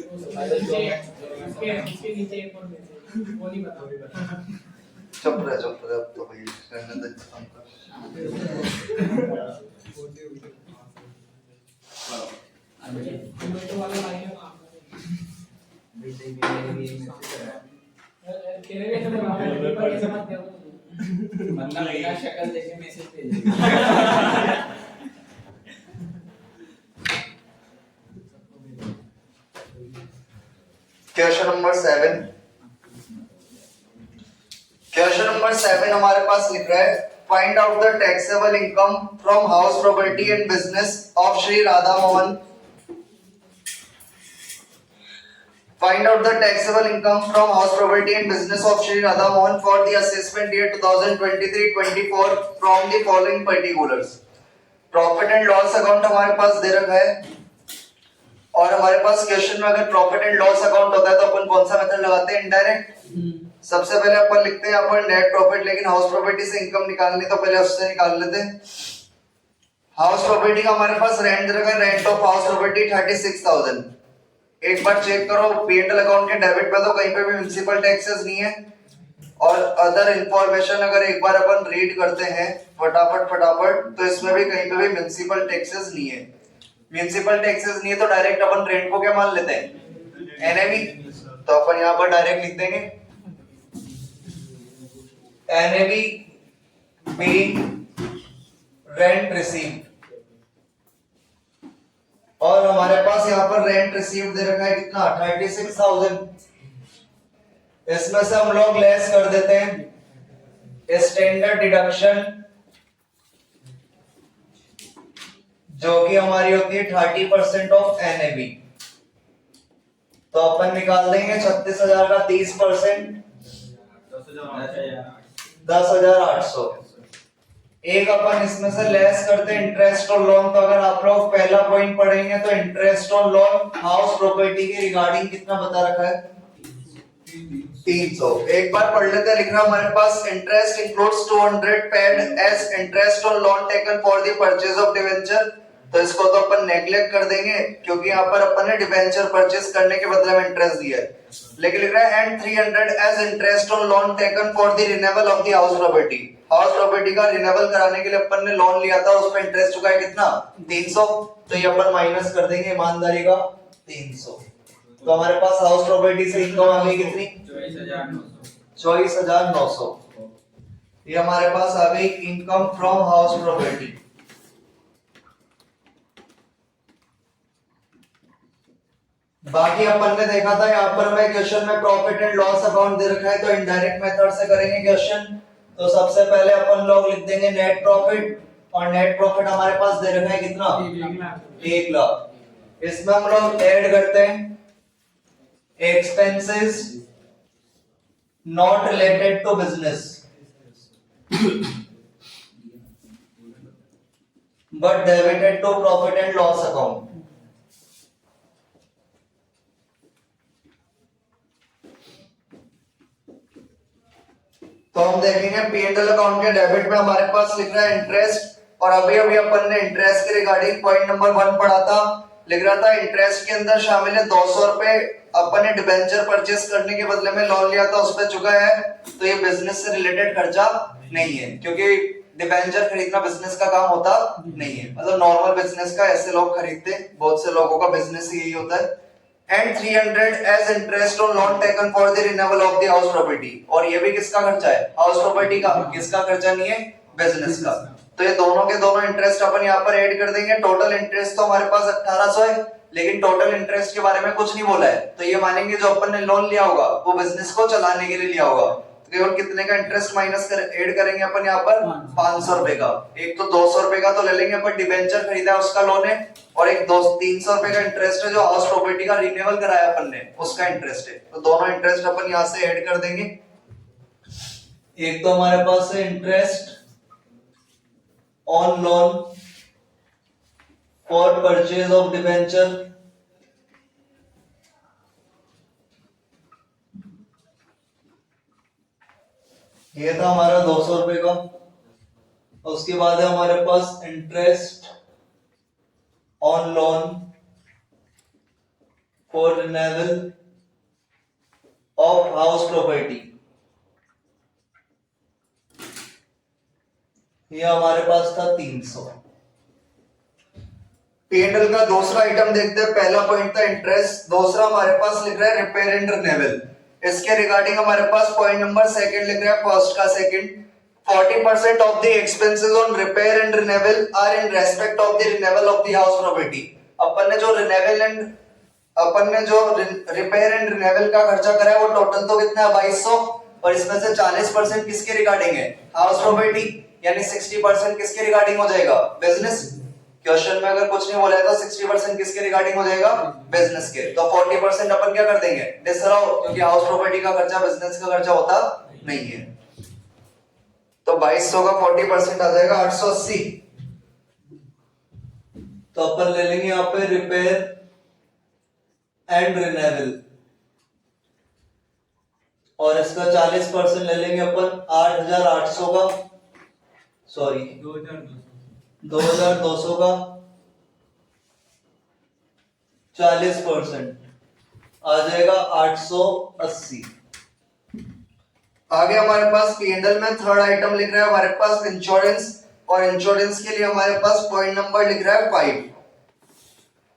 उसके नीचे एक और मैसेज वो नहीं बता। चुप रह अब तो भाई रहने दे खत्म कर। टोमेटो वाला लाइन है वहां पे तेरे भी तो बना है पर कैसे मत दे बंदा मेरा शक्ल देख के मैसेज भेजेगा। क्वेश्चन नंबर 7 हमारे पास लिख रहा है find out the taxable income from house property and business of Shri Radha Mohan. Find out the taxable income from house property and business of Shri Radha Mohan for the assessment year 2023-24 from the following particulars. Profit and loss account हमारे पास दे रखा है और हमारे पास question में अगर profit and loss account होता है तो अपन कौन सा मेथड लगाते हैं? इनडायरेक्ट। सबसे पहले अपन लिखते हैं यहाँ पर नेट प्रॉफिट, लेकिन हाउस प्रॉपर्टी से इनकम निकालनी तो पहले उससे निकाल लेते हैं। हाउस प्रॉपर्टी का हमारे पास रेंट रखा है, रेंट ऑफ हाउस प्रॉपर्टी 36,000। एक बार चेक करो पी&एल अकाउंट के डेबिट पे तो कहीं पे भी म्युनिसिपल टैक्सेस नहीं है। और अदर इंफॉर्मेशन अगर एक बार अपन रीड करते हैं फटाफट तो इसमें भी कहीं पे भी म्युनिसिपल टैक्सेस नहीं है। म्युनिसिपल टैक्सेस नहीं है तो डायरेक्ट अपन रेंट को क्या मान लेते हैं? एनएवी। तो अपन यहाँ पर डायरेक्ट लिख देंगे एनएवी बीइंग रेंट रिसीव्ड। और हमारे पास यहाँ पर रेंट रिसीव्ड दे रखा है कितना? 36,000। इसमें से हम लोग लेस कर देते हैं स्टैंडर्ड डिडक्शन जो कि हमारी होती है 30% ऑफ एनएवी। तो अपन निकाल देंगे 36,000 का 30% 10,800। एक अपन इसमें से लेस करते हैं इंटरेस्ट और लोन। तो अगर आप लोग पहला पॉइंट पढ़ेंगे तो इंटरेस्ट और लोन हाउस प्रॉपर्टी के रिगार्डिंग कितना बता रखा है? 300। एक बार पढ़ लेते हैं। लिख रहा हमारे पास interest includes 200 paid as interest on loan taken for the purchase of debenture. तो इसको तो अपन नेग्लेक्ट कर देंगे क्योंकि यहाँ पर अपन ने डिवेंचर परचेज करने के बदले में इंटरेस्ट दिया है। लेकिन लिख रहा है and 300 as interest on loan taken for the renewal of the house property. House property का रिन्यूअल कराने के लिए अपन ने लोन लिया था, उस पर इंटरेस्ट चुका है कितना? 300। तो ये अपन माइनस कर देंगे ईमानदारी का 300। तो हमारे पास हाउस प्रॉपर्टी से इनकम आ गई कितनी? 24,900। ये हमारे पास आ गई इनकम फ्रॉम हाउस प्रॉपर्टी। बाकी अपन ने देखा था यहाँ पर हमें क्वेश्चन में प्रॉफिट एंड लॉस अकाउंट दे रखा है तो इनडायरेक्ट मेथड से करेंगे क्वेश्चन। तो सबसे पहले अपन लोग लिख देंगे नेट प्रॉफिट और नेट प्रॉफिट हमारे पास दे रखा है कितना? 1 लाख। इसमें हम लोग ऐड करते हैं expenses not related to business but debited to profit and loss account। तो हम देखेंगे पी&एल अकाउंट के डेबिट में हमारे पास लिख रहा है इंटरेस्ट और अभी अपन ने इंटरेस्ट के रिगार्डिंग पॉइंट नंबर 1 पढ़ा था। लिख रहा था इंटरेस्ट के अंदर शामिल है 200 रुपए अपन ने डिबेंचर परचेस करने के बदले में लोन लिया था, उस पे चुका है। तो ये बिजनेस से रिलेटेड खर्चा नहीं है क्योंकि डिबेंचर खरीदना बिजनेस का काम होता नहीं है। मतलब नॉर्मल बिजनेस का ऐसे लोग खरीदते, बहुत से लोगों का बिजनेस यही होता है। And 300 as interest on loan taken for the renewal of the house property. और ये भी किसका खर्चा है? हाउस प्रॉपर्टी का। किसका खर्चा नहीं है? बिजनेस का। तो ये दोनों के दोनों इंटरेस्ट अपन यहाँ पर ऐड कर देंगे। टोटल इंटरेस्ट तो हमारे पास 1800 है, लेकिन टोटल इंटरेस्ट के बारे में कुछ नहीं बोला है। तो ये मानेंगे जो अपन ने लोन लिया होगा वो बिजनेस को चलाने के लिए लिया होगा। तो केवल कितने का इंटरेस्ट माइनस कर ऐड करेंगे अपन यहाँ पर? 500 रुपए का। एक तो 200 रुपए का तो ले लेंगे अपन, डिबेंचर खरीदा है उसका लोन है, और एक 300 रुपए का इंटरेस्ट है जो हाउस प्रॉपर्टी का रिन्यूअल कराया अपन ने, उसका इंटरेस्ट है। तो दोनों इंटरेस्ट अपन यहाँ से ऐड कर देंगे। एक तो हमारे पास है interest on loan for purchase of debenture, ये था हमारा 200 रुपए का। उसके बाद है हमारे पास interest on loan for renewal of house property, ये हमारे पास था 300। P&L का दूसरा आइटम देखते हैं। पहला पॉइंट था इंटरेस्ट, दूसरा हमारे पास लिख रहा है रिपेयर एंड रिन्यूअल। इसके रिगार्डिंग हमारे पास पॉइंट नंबर सेकंड लिख रहा है, फर्स्ट का second. 40% of the expenses on repair and renewal are in respect of the renewal of the house property। अपन ने जो रिपेयर एंड रिन्यूअल का खर्चा करा है वो टोटल तो कितना है 2200, और इसमें से 40% किसके रिगार्डिंग है, हाउस प्रॉपर्टी, यानी 60% किसके रिगार्डिंग हो जाएगा, बिजनेस। क्वेश्चन में अगर कुछ नहीं बोला है तो 60% किसके रिगार्डिंग हो जाएगा, बिजनेस के। तो 40% अपन क्या कर देंगे, डिसअलाउ, क्योंकि हाउस प्रॉपर्टी का खर्चा बिजनेस का खर्चा होता नहीं है। तो 2200 का 40% आ जाएगा 880। तो अपन ले लेंगे यहाँ पे रिपेयर एंड रिन्यूअल, और इसका 40% ले लेंगे अपन 8800 का, सॉरी 2200 का 40% आ जाएगा 880। आगे हमारे पास P&L में थर्ड आइटम लिख रहा है हमारे पास इंश्योरेंस, और इंश्योरेंस के लिए हमारे पास पॉइंट नंबर लिख रहा है 5।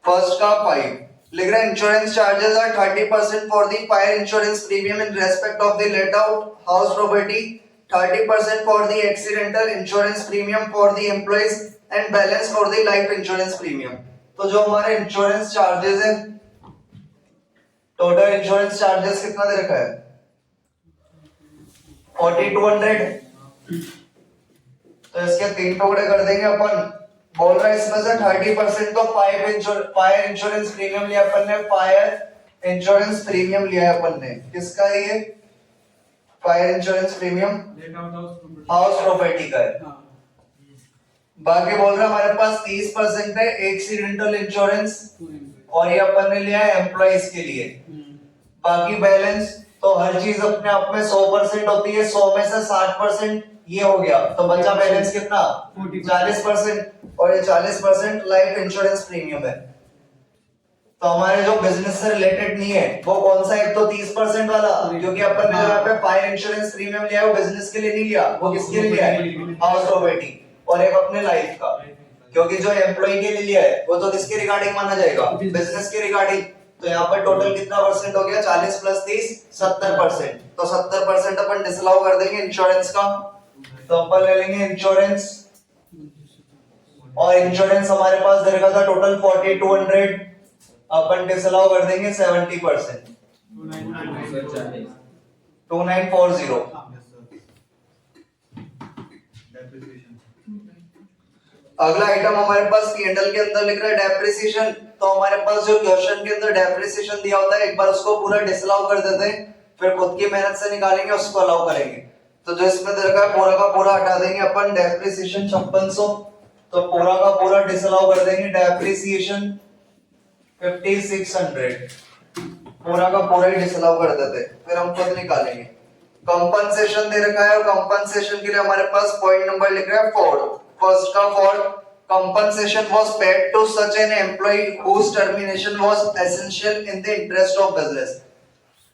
फर्स्ट का 5 लिख रहा है insurance charges are 30% for the fire insurance premium in respect of the let out house property, 30% for the accidental insurance premium for the employees and balance for the life insurance premium. तो जो हमारे insurance charges है, total insurance charges कितना दे रखा है 4200। तो इसके 3 टुकड़े कर देंगे अपन। बोल रहा है इसमें से 30% तो फायर इंश्योरेंस प्रीमियम लिया अपन ने, फायर इंश्योरेंस प्रीमियम लिया है अपन ने। किसका है ये, fire insurance premium house property का है। बाकी बोल रहा है हमारे पास 30% है एक्सीडेंटल इंश्योरेंस, और ये अपन ने लिया है एम्प्लॉइज के लिए। बाकी बैलेंस तो हर चीज अपने आप में 100% होती है, 100 में से 60% ये हो गया, तो बचा बैलेंस कितना 40%, और ये 40% लाइफ इंश्योरेंस प्रीमियम है। तो हमारे जो बिजनेस से रिलेटेड नहीं है वो कौन सा, एक तो 30% वाला, क्योंकि अपन ने यहाँ पे फायर इंश्योरेंस प्रीमियम लिया है वो बिजनेस के लिए नहीं लिया, वो किसके लिए लिया है, हाउस प्रॉपर्टी, और एक अपने लाइफ का, क्योंकि जो एम्प्लॉय के लिए लिया है वो तो किसके रिगार्डिंग माना जाएगा, बिजनेस के रिगार्डिंग। तो यहाँ पर टोटल कितना परसेंट हो गया, 40 + 30 70%। तो 70% अपन डिसअलाउ कर देंगे इंश्योरेंस का। तो अपन ले लेंगे इंश्योरेंस, और इंश्योरेंस हमारे पास दे रखा था टोटल 4200, अपन डिसअलाउ कर देंगे 70%, 2940। अगला आइटम हमारे पास P&L के अंदर लिख रहा है डेप्रिसिएशन। तो हमारे पास जो क्वेश्चन के अंदर डेप्रिसिएशन दिया होता है, एक बार उसको पूरा डिसअलाउ कर देते हैं, फिर खुद की मेहनत से निकालेंगे, उसको अलाउ करेंगे। तो जो इसमें दे रखा है पूरा का पूरा हटा देंगे अपन, डेप्रिसिएशन 5600, तो पूरा का पूरा डिसअलाउ कर देंगे, डेप्रिसिएशन 5600, पूरा का पूरा ही डिसअलाउ कर देते, फिर हम खुद निकालेंगे। कंपनसेशन दे रखा है, और कंपनसेशन के लिए हमारे पास पॉइंट नंबर लिख रहा है 4। फर्स्ट का 4, compensation was paid to such an employee whose termination was essential in the interest of business।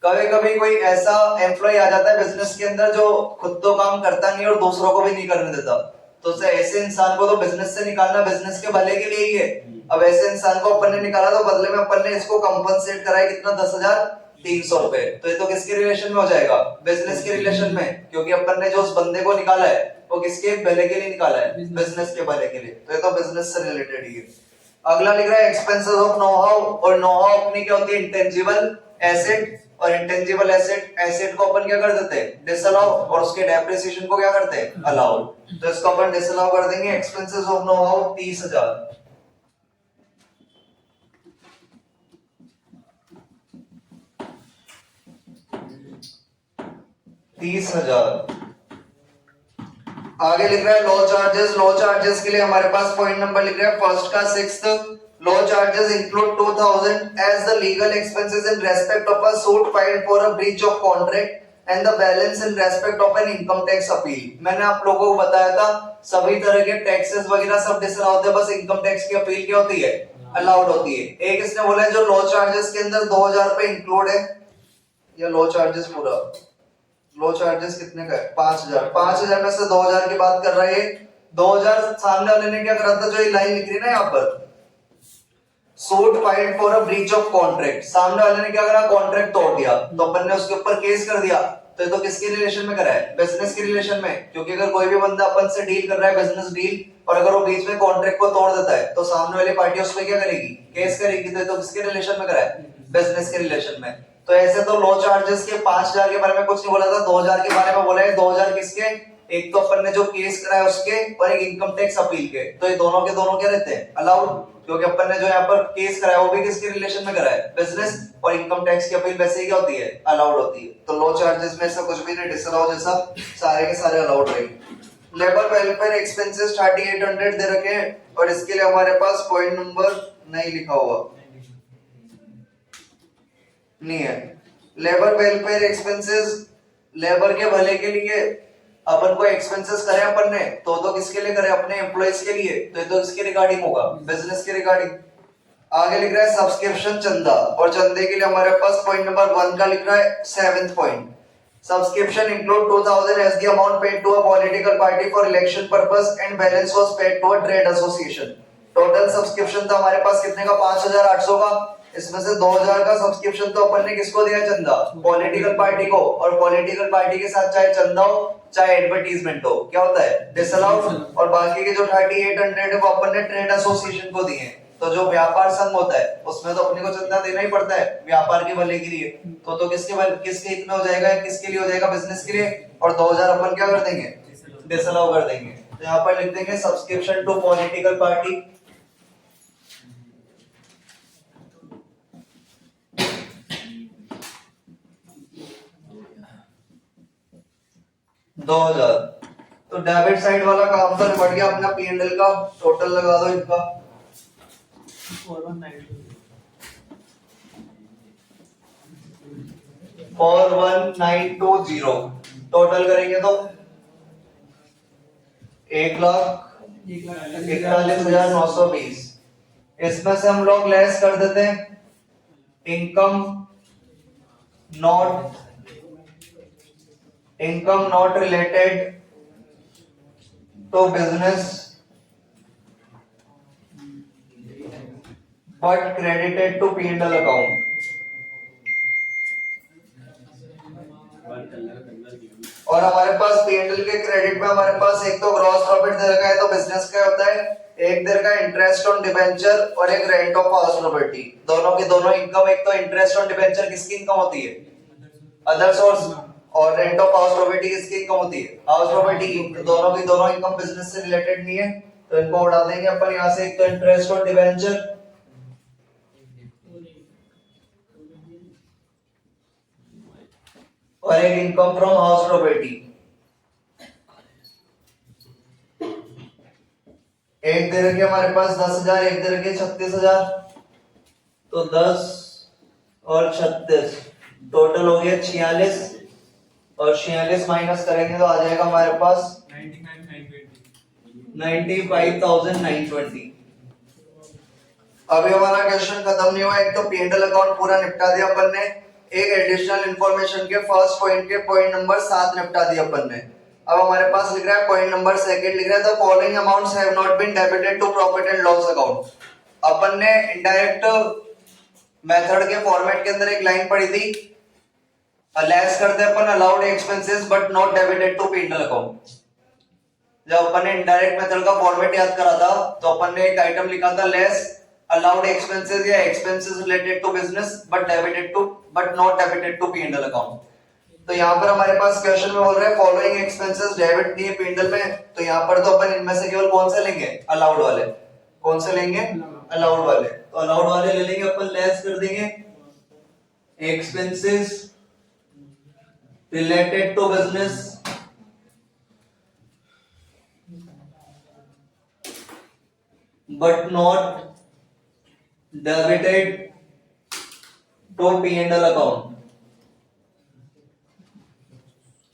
कभी कभी कोई ऐसा एम्प्लॉय आ जाता है बिजनेस के अंदर जो खुद तो काम करता नहीं और दूसरों को भी नहीं करने देता, तो ऐसे इंसान को तो बिजनेस से निकालना बिजनेस के भले के लिए ही है। अब ऐसे इंसान को अपन ने निकाला तो बदले में अपन ने इसको कंपनसेट कराया कितना, 10,300 रुपए। तो ये तो किसके रिलेशन में हो जाएगा, बिजनेस के रिलेशन में, क्योंकि अपन ने जो उस बंदे को निकाला है वो किसके भले के लिए निकाला है, बिजनेस के भले के लिए। तो ये तो बिजनेस से रिलेटेड ही है। अगला लिख रहा है एक्सपेंसेस ऑफ नो हाउ, और नो हाउ अपनी क्या होती है, इंटेंजिबल एसेट, और इंटेंजिबल एसेट को अपन क्या कर देते हैं, डिसअलाउ, और उसके डेप्रिसिएशन को क्या करते हैं, अलाउ। तो इसको अपन डिसअलाउ कर देंगे। Expenses of know how 30,000। आगे लिख रहा है लॉ चार्जेस। लॉ चार्जेस के लिए हमारे पास पॉइंट नंबर लिख रहा है फर्स्ट का 6th, law charges include 2000 as the legal expenses in respect of a suit filed for a breach of contract and the balance in respect of an income tax appeal. मैंने आप लोगों को बताया था सभी तरह के टैक्सेस वगैरह सब डिसअलाउ होते हैं, बस इनकम टैक्स की अपील क्या होती है, अलाउड होती है। एक इसने बोला है जो लो चार्जेस के अंदर 2000 रुपए इंक्लूड है, या लो चार्जेस पूरा, लो चार्जेस कितने का है 5000, 5000 में से 2000 की बात कर रहा है। 2000 सामने वाले ने क्या करा था, जो ये लाइन लिख रही है ना यहाँ पर, suit filed for a breach of contract, सामने वाले ने क्या करा, कॉन्ट्रैक्ट तोड़ दिया, तो अपन ने उसके ऊपर केस कर दिया। तो ये तो किसके रिलेशन में करा है, बिजनेस के रिलेशन में, क्योंकि अगर कोई भी बंदा अपन से डील कर रहा है बिजनेस डील, और अगर वो बीच में कॉन्ट्रैक्ट को तोड़ देता है तो सामने वाली पार्टी उस पर क्या करेगी, केस करेगी। तो ये तो किसके रिलेशन में करा है, बिजनेस के रिलेशन में। तो ऐसे तो लो चार्जेस के 5000 के बारे में कुछ नहीं बोला था, 2000 के बारे में बोला है। 2000 किसके, एक तो अपन ने जो केस करा है उसके, और एक इनकम टैक्स अपील के, तो ये दोनों के दोनों क्या रहते हैं, अलाउड, क्योंकि अपन ने जो यहाँ पर केस करा है वो भी किसके रिलेशन में करा है, बिजनेस, और इनकम टैक्स की अपील वैसे ही क्या होती है, अलाउड होती है। तो लो चार्जेस में ऐसा कुछ भी नहीं, डिसअलाउ जैसा सारे के सारे अलाउड रहेंगे। लेबर वेलफेयर एक्सपेंसेस 3800 दे रखे हैं, और इसके लिए हमारे पास पॉइंट नंबर नहीं लिखा हुआ नहीं है। लेबर वेलफेयर एक्सपेंसेस, लेबर के भले के लिए अपन को एक्सपेंसेस करे अपन ने, तो किसके लिए करे, अपने एम्प्लॉइज के लिए, तो ये तो इसके रिगार्डिंग होगा, बिजनेस के रिगार्डिंग। आगे लिख रहा है सब्सक्रिप्शन चंदा, और चंदे के लिए हमारे पास पॉइंट नंबर 1 का लिख रहा है 7th point, subscription include 2000 as the amount paid to a political party for election purpose and balance was paid to a trade association। Total subscription था हमारे पास कितने का, 5800 का, इसमें से 2000 का सब्सक्रिप्शन तो अपन ने किसको दिया, चंदा, पॉलिटिकल पार्टी को, और पॉलिटिकल पार्टी के साथ चाहे चंदा हो चाहे एडवर्टीजमेंट हो, क्या होता है, डिसअलाउड। और बाकी के जो 3800 है वो अपन ने ट्रेड एसोसिएशन को दिए। तो जो व्यापार संघ होता है उसमें तो अपने को चंदा देना ही पड़ता है व्यापार के भले के लिए, तो किसके हित में हो जाएगा, किसके लिए हो जाएगा, बिजनेस के लिए, और 2000 अपन क्या कर देंगे, डिसअलाउ कर देंगे। तो यहाँ पर लिख देंगे सब्सक्रिप्शन टू पॉलिटिकल पार्टी, दो 2000। तो डेबिट साइड वाला काम तो निपट गया अपना, P&L का टोटल लगा दो इनका 41920, टोटल करेंगे तो 1,41,920। इसमें से हम लोग लेस कर देते हैं income not related to business but credited to P&L account. और हमारे पास P&L के क्रेडिट में हमारे पास एक तो ग्रॉस प्रॉफिट दे रखा है, तो बिजनेस का होता है, एक दे रखा है इंटरेस्ट ऑन डिबेंचर और एक रेंट ऑफ हाउस प्रॉपर्टी। दोनों की दोनों इनकम, एक तो इंटरेस्ट ऑन डिबेंचर किसकी इनकम होती है, अदर सोर्स, और रेंट ऑफ हाउस प्रॉपर्टी किसकी इनकम होती है, हाउस प्रॉपर्टी की। तो दोनों की दोनों इनकम बिजनेस से रिलेटेड नहीं है, तो इनको उड़ा देंगे अपन यहाँ से। एक तो इंटरेस्ट ऑन डिबेंचर और एक इनकम फ्रॉम हाउस प्रॉपर्टी। एक दे रखी हमारे पास 10,000, एक दे रखी 36,000, तो 10 और 36 टोटल हो गया 46, और 46 माइनस करेंगे तो आ जाएगा हमारे पास 95,920। अभी हमारा क्वेश्चन खत्म नहीं हुआ, एक तो P&L अकाउंट पूरा निपटा दिया अपन ने, एक एडिशनल इंफॉर्मेशन के फर्स्ट पॉइंट के पॉइंट नंबर 7 निपटा दिया अपन ने। अब हमारे पास लिख रहा है पॉइंट नंबर 2 लिख रहा है the following amounts have not been debited to profit and loss account. अपन ने इनडायरेक्ट मेथड के फॉर्मेट के अंदर एक लाइन पढ़ी थी, लेस करते अपन allowed expenses but not debited to P&L account. जब अपन ने इनडायरेक्ट मेथड का फॉर्मेट याद करा था तो अपन ने एक आइटम लिखा था लेस अलाउड एक्सपेंसेस या expenses related to business but not debited to P&L account. तो यहाँ पर हमारे पास क्वेश्चन में बोल रहे हैं फॉलोइंग एक्सपेंसेस डेबिट नहीं है P&L में, तो यहाँ पर तो अपन इनमें से केवल कौन से लेंगे, अलाउड वाले। कौन से लेंगे, अलाउड वाले। तो अलाउड वाले ले लेंगे अपन, लेस कर देंगे expenses related to business but not debited to P&L account।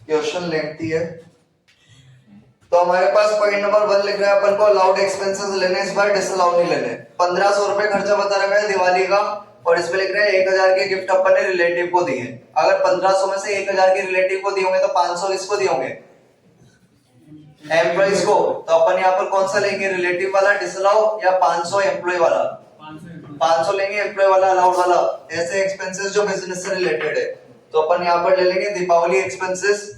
Question lengthy है, तो हमारे पास पॉइंट नंबर 1 लिख रहा है अपन को अलाउड एक्सपेंसेस लेने, इस बार डिसअलाउ नहीं लेने। 1500 रुपए खर्चा बता रखा है दिवाली का, और इसमें लिख रहा है 1000 के गिफ्ट अपन ने रिलेटिव को दिए। अगर 1500 में से 1000 के रिलेटिव को दिए होंगे तो 500 किसको दिए होंगे? एम्प्लॉइज को। तो अपन यहाँ पर कौन सा लेंगे, रिलेटिव वाला डिसअलाउ या 500 एम्प्लॉय वाला? 500 लेंगे एम्प्लॉय वाला, अलाउड वाला। ऐसे एक्सपेंसेस जो बिजनेस से रिलेटेड है, तो अपन यहाँ पर ले लेंगे दीपावली एक्सपेंसेस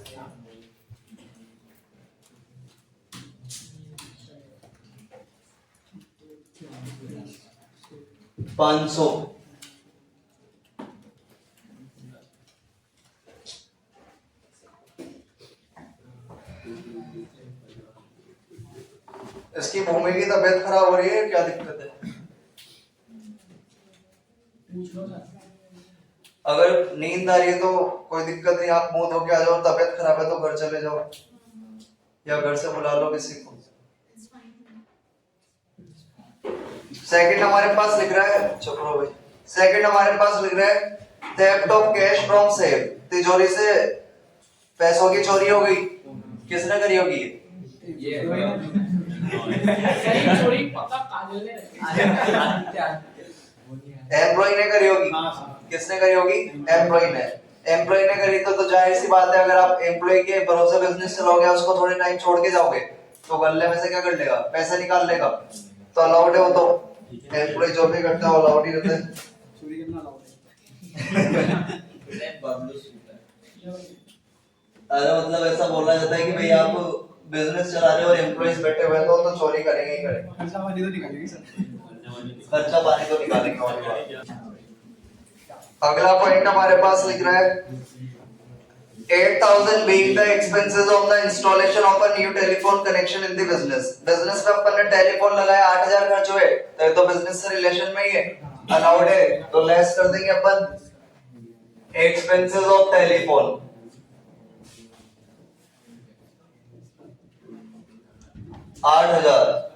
500। इसकी भूमि की तबीयत खराब हो रही है, क्या दिक्कत है? पूछ लो सर। अगर नींद आ रही है तो कोई दिक्कत नहीं, आप मुंह धो के आ जाओ। तबीयत खराब है तो घर चले जाओ या घर से बुला लो किसी को। सेकंड हमारे पास लिख रहा है, चुप रहो भाई। सेकंड हमारे पास लिख रहा है theft of cash from safe, तिजोरी से पैसों की चोरी हो गई। किसने करी होगी? ये सही चोरी पक्का काजल ने रखी। एम्प्लॉय ने करी होगी। किसने करी होगी? एम्प्लॉय ने। एम्प्लॉय ने करी तो जाहिर सी बात है, अगर आप एम्प्लॉय के भरोसे बिजनेस चलाओगे, उसको थोड़े टाइम छोड़ के जाओगे तो गले में से क्या कर लेगा? पैसा निकाल लेगा। तो अलाउड है वो, तो एम्प्लॉय जो भी करता है अलाउड ही रहता है। चोरी करना अलाउड है। बबलू शूटर। अरे मतलब ऐसा बोला जाता है कि भाई आप बिजनेस चला रहे हो और एम्प्लॉइज बैठे हुए हैं तो चोरी करेंगे ही करेंगे। खर्चा पानी तो निकालेंगे सर। खर्चा पानी तो निकालेंगे वाली बात। अगला पॉइंट हमारे पास लिख रहा है 8000 being the expenses of the installation of a new telephone connection in the business। Business में अपन ने टेलीफोन लगाया, 8000 खर्च हुए, तो ये तो बिजनेस से रिलेशन में ही है, अलाउड है। तो लेस कर देंगे अपन एक्सपेंसेस ऑफ टेलीफोन। $8000।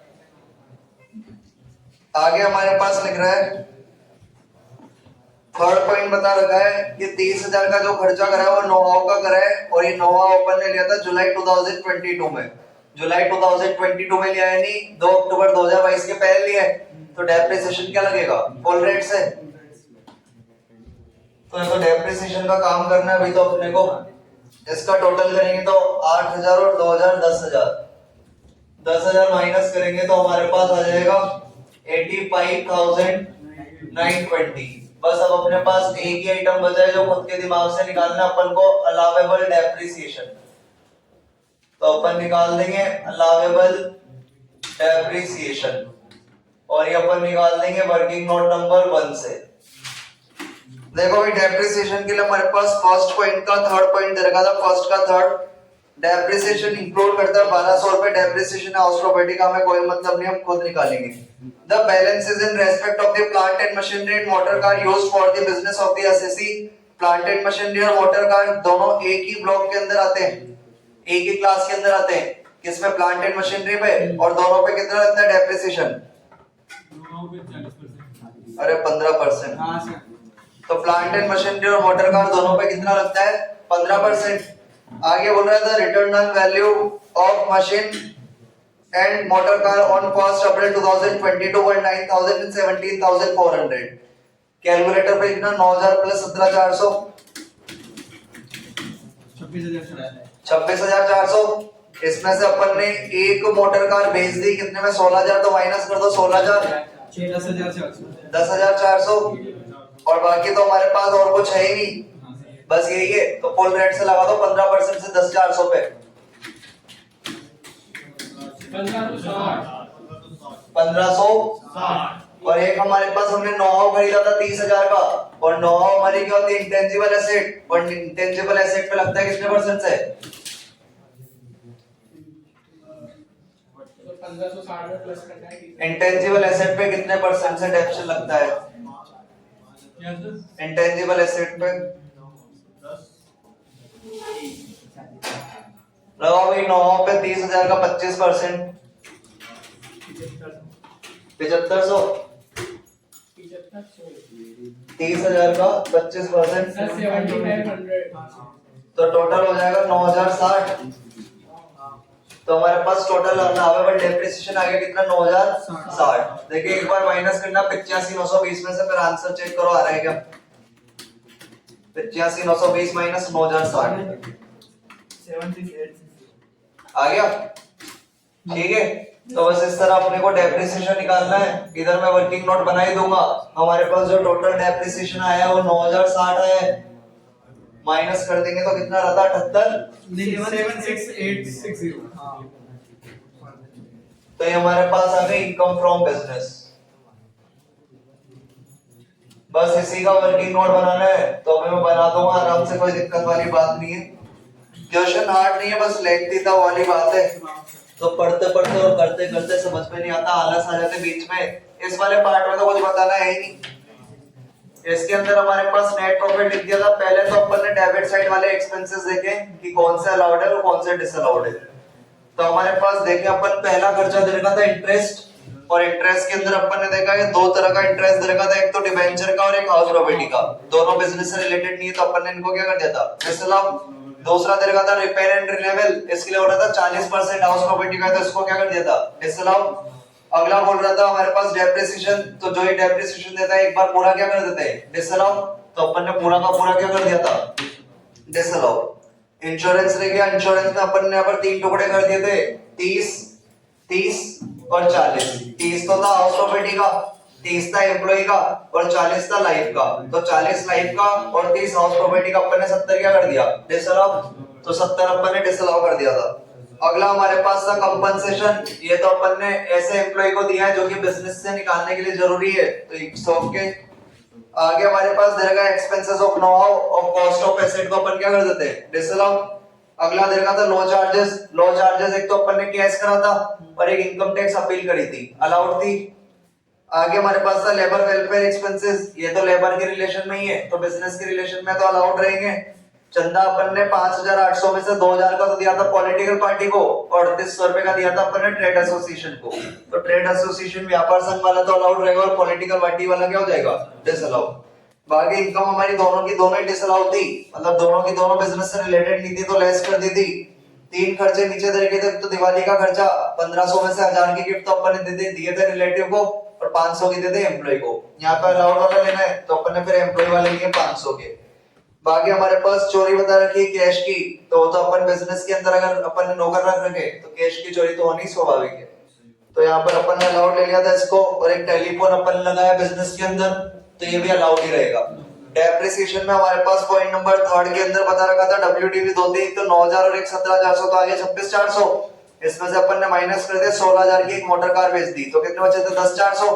आगे हमारे पास लिख रहा है थर्ड पॉइंट बता रखा है कि 30,000 का जो खर्चा करा है वो नोहाउ का करा है, और ये नोहाउ ओपन ने लिया था जुलाई 2022 में। जुलाई 2022 में लिया है, नहीं 2 अक्टूबर 2022 के पहले लिया है। तो डेप्रिसिएशन क्या लगेगा? फुल रेट से। तो ये तो डेप्रिसिएशन का काम करना है भाई, तो अपने को इसका टोटल करेंगे तो 8,000 और 2,000 10,000। 10,000 माइनस करेंगे तो हमारे पास आ जाएगा 85,920। बस अब अपने पास एक ही आइटम बचा है जो खुद के दिमाग से निकालना अपन को, अलावेबल डेप्रिसिएशन। तो अपन निकाल देंगे अलावेबल डेप्रिसिएशन, और ये अपन निकाल देंगे वर्किंग नोट नंबर 1 से। देखो भाई डेप्रिसिएशन के लिए हमारे पास फर्स्ट पॉइंट का थर्ड पॉइंट दे रखा था। फर्स्ट का थर्ड डेप्रिसिएशन इंक्लूड करता है 1200 रुपए। डेप्रिसिएशन हाउस प्रॉपर्टी का हमें कोई मतलब नहीं, हम खुद निकालेंगे। The balance is in respect of the plant and machinery and motor car used for the business of the SSC। plant and machinery और motor car दोनों एक ही ब्लॉक के अंदर आते हैं, एक ही क्लास के अंदर आते हैं। किसमें? प्लांट एंड मशीनरी पे। और दोनों पे कितना लगता है डेप्रिसिएशन? अरे 15%। तो प्लांट एंड मशीनरी और मोटर कार दोनों पे कितना लगता है? 15%। आगे बोल रहा था return on value of machine and motor car on 1st April 2022 were 9,000 and 17,400। Calculator पे कितना? 9,000 प्लस 17,400 26,400। इसमें से अपन ने एक मोटर कार भेज दी, कितने में? 16,000। तो माइनस कर दो 16,000 10,400, और बाकी तो हमारे पास और कुछ है ही नहीं, बस यही है। तो फुल रेट से लगा दो 15% से 10,400 पे 1560। और एक हमारे पास हमने नोहाउ खरीदा था 30,000 का, और नोहाउ हमारी क्या होती है? Intangible asset. और इंटेंजिबल एसेट पे लगता है कितने परसेंट से? 1560 में प्लस करना है। इंटेंजिबल एसेट पे कितने परसेंट से डेप्रिसिएशन लगता है? इंटेंजिबल एसेट पे लगाओ भाई, नोहाउ पे 30,000 का 25%, 7500। 30,000 का 25%, तो टोटल हो जाएगा 9,060। तो हमारे पास टोटल अलाउेबल डेप्रिसिएशन आ गया कितना 9060। देखिए एक बार माइनस करना 85920 में से, फिर आंसर चेक करो आ रहा है क्या। 85920 माइनस 9060 आ गया। ठीक है, तो बस इस तरह अपने को डेप्रिसिएशन निकालना है। इधर मैं वर्किंग नोट बना ही दूंगा। हमारे पास जो टोटल डेप्रिसिएशन आया है वो 9060 आया है, माइनस कर देंगे तो कितना रहता 78। 76860। हाँ, तो ये हमारे पास आ गई इनकम फ्रॉम बिजनेस। बस इसी का वर्किंग नोट बनाना है, तो अभी मैं बना दूंगा आराम से, कोई दिक्कत वाली बात नहीं है। क्वेश्चन हार्ड नहीं है, बस लेंथी था वाली बात है। तो पढ़ते पढ़ते और करते करते समझ में नहीं आता, आलस आ जाते बीच में। इस वाले पार्ट में तो कुछ बताना है ही नहीं। इसके अंदर हमारे पास नेट प्रॉफिट लिख दिया था। पहले तो अपन ने डेबिट साइड वाले एक्सपेंसेस देखे कि कौन से अलाउड है और कौन से डिसअलाउड है। तो हमारे पास देखे अपन पहला खर्चा दे रखा था इंटरेस्ट, और इंटरेस्ट के अंदर अपन ने देखा कि दो तरह का इंटरेस्ट दे रखा था, एक तो डिबेंचर का और एक हाउस प्रॉपर्टी का। दोनों बिजनेस से रिलेटेड नहीं है, तो अपन ने इनको क्या कर दिया था डिसअलाउ। दूसरा दे रखा था रिपेयर एंड रिन्यूएबल, इसके लिए हो रहा था 40% हाउस प्रॉपर्टी का, तो इसको क्या कर दिया था डिसअलाउ। अगला बोल रहा था हमारे पास डेप्रिसिएशन, तो जो ये डेप्रिसिएशन देता है एक बार पूरा क्या कर देते हैं डिसअलाउ, तो अपन ने पूरा का पूरा क्या कर दिया था डिसअलाउ। इंश्योरेंस रह गया, इंश्योरेंस में अपन ने यहाँ पर तीन टुकड़े कर दिए थे, 30 और 40। 30 तो था हाउस प्रॉपर्टी का, 30 था एम्प्लॉय का और 40 था लाइफ का। तो 40 लाइफ का और 30 हाउस प्रॉपर्टी का अपन ने 70 क्या कर दिया डिसअलाउ, तो 70 अपन ने डिसअलाउ कर दिया था। अगला हमारे पास था कंपनसेशन। ये तो अपन ने ऐसे एम्प्लॉय को दिया है जो कि बिजनेस से निकालने के लिए जरूरी है, तो इट्स ओके। आगे हमारे पास दे रखा है एक्सपेंसेस ऑफ नो हाउ और कॉस्ट ऑफ एसेट को अपन क्या कर देते हैं डिसअलाउ। अगला दे रखा था लॉ चार्जेस। लॉ चार्जेस एक तो अपन ने कैश करा था और एक इनकम टैक्स अपील करी थी, अलाउड थी। आगे हमारे पास था लेबर वेलफेयर एक्सपेंसेस। ये तो लेबर के रिलेशन में ही है, तो बिजनेस के रिलेशन में तो अलाउड रहेंगे। चंदा अपन ने 5800 में से 2000 का तो दिया था पॉलिटिकल पार्टी को और 3800 रुपए का दिया था अपन ने ट्रेड एसोसिएशन को। तो ट्रेड एसोसिएशन व्यापार संघ वाला तो अलाउड रहेगा और पॉलिटिकल पार्टी वाला क्या हो जाएगा डिसअलाउ। बाकी इनकम हमारी दोनों की दोनों ही डिसअलाउ थी, मतलब दोनों की दोनों बिजनेस से रिलेटेड नहीं थी, तो लेस कर दी थी। तीन खर्चे नीचे दे रखे थे, तो दिवाली का खर्चा 1500 में से 1000 की गिफ्ट तो अपन ने दिए थे रिलेटिव को और 500 की दे थे एम्प्लॉय को। यहाँ पर अलाउड वाला लेना है तो अपन ने फिर एम्प्लॉय वाले लिए 500 के। बाकी हमारे पास चोरी बता रखी है कैश की, तो अपन बिजनेस के अंदर अगर अपन ने नौकर रख रखे तो कैश की चोरी तो होनी स्वाभाविक है, तो यहाँ पर अपन ने अलाउड ले लिया था इसको। और एक टेलीफोन अपन ने लगाया बिजनेस के अंदर, तो ये भी अलाउड ही रहेगा। डेप्रिसिएशन में हमारे पास पॉइंट नंबर 3 के अंदर बता रखा था WDV दो थी, तो 9000 और एक 17400, तो आगे 26400। इसमें से अपन ने माइनस कर दिया 16000 की एक मोटर कार बेच दी, तो कितने बचे थे 10400।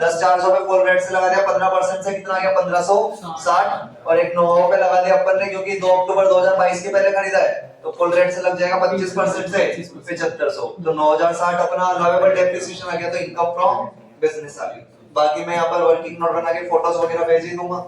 10400 पे फुल रेट से लगा दिया 15% से, कितना आ गया 1560। और एक नोहो पे लगा दिया अपन ने, क्योंकि 2 अक्टूबर 2022 के पहले खरीदा है, तो फुल रेट से लग जाएगा 25% से 7500। तो 9060 अपना अलाउेबल डेप्रिसिएशन आ गया, तो इनकम फ्रॉम बिजनेस आ गई। बाकी मैं यहाँ पर वर्किंग नोट बना के फोटोज वगैरह भेज ही दूंगा।